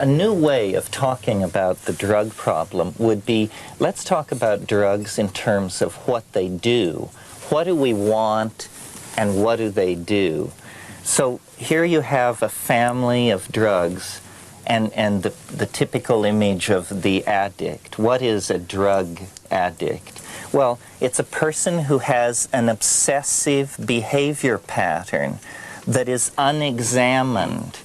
A new way of talking about the drug problem would be, let's talk about drugs in terms of what they do. What do we want and what do they do? So here you have a family of drugs and the typical image of the addict. What is a drug addict? Well, it's a person who has an obsessive behavior pattern that is unexamined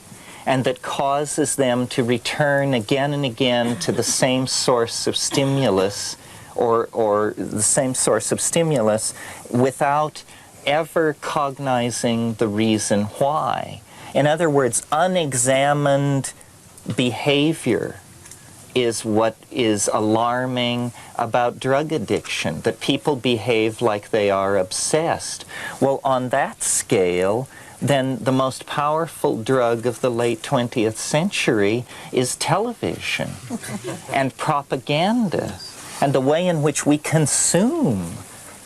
and that causes them to return again and again to the same source of stimulus or the same source of stimulus without ever cognizing the reason why. In other words, unexamined behavior is what is alarming about drug addiction, that people behave like they are obsessed. Well, on that scale, then the most powerful drug of the late 20th century is television and propaganda. And the way in which we consume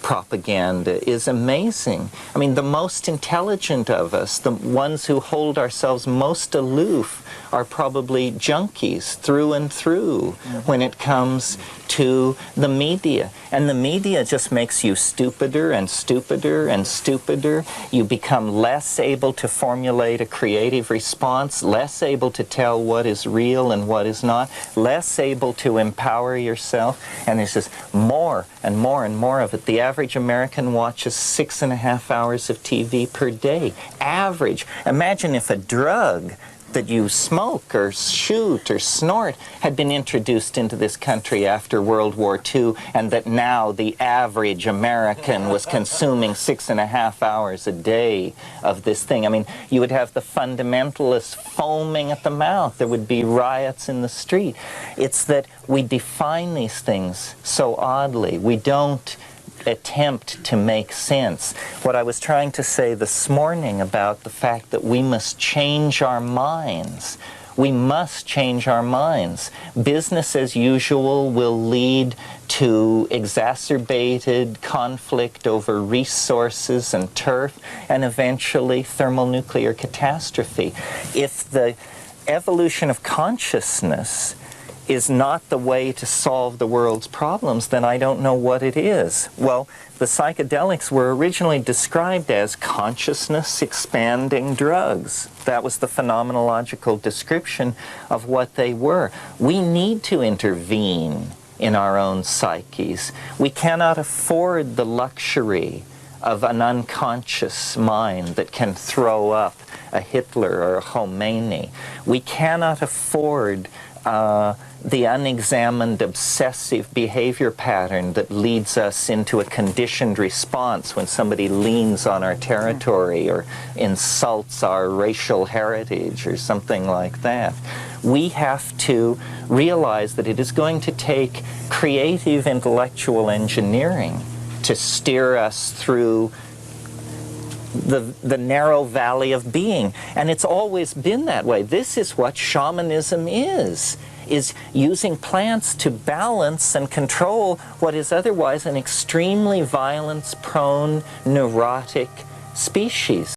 propaganda is amazing. I mean, the most intelligent of us, the ones who hold ourselves most aloof, are probably junkies through and through when it comes to the media. And the media just makes you stupider and stupider and stupider. You become less able to formulate a creative response, less able to tell what is real and what is not, less able to empower yourself, and there's just more and more and more of it. The average American watches 6.5 hours of TV per day. Average. Imagine if a drug that you smoke or shoot or snort had been introduced into this country after World War II, and that now the average American was consuming 6.5 hours a day of this thing. I mean, you would have the fundamentalists foaming at the mouth. There would be riots in the street. It's that we define these things so oddly. We don't attempt to make sense. What I was trying to say this morning about the fact that we must change our minds. We must change our minds. Business as usual will lead to exacerbated conflict over resources and turf, and eventually thermonuclear catastrophe. If the evolution of consciousness is not the way to solve the world's problems, then I don't know what it is. Well, the psychedelics were originally described as consciousness-expanding drugs. That was the phenomenological description of what they were. We need to intervene in our own psyches. We cannot afford the luxury of an unconscious mind that can throw up a Hitler or a Khomeini. We cannot afford the unexamined obsessive behavior pattern that leads us into a conditioned response when somebody leans on our territory or insults our racial heritage or something like that. We have to realize that it is going to take creative intellectual engineering to steer us through the narrow valley of being. And it's always been that way. This is what shamanism is using plants to balance and control what is otherwise an extremely violence-prone, neurotic species.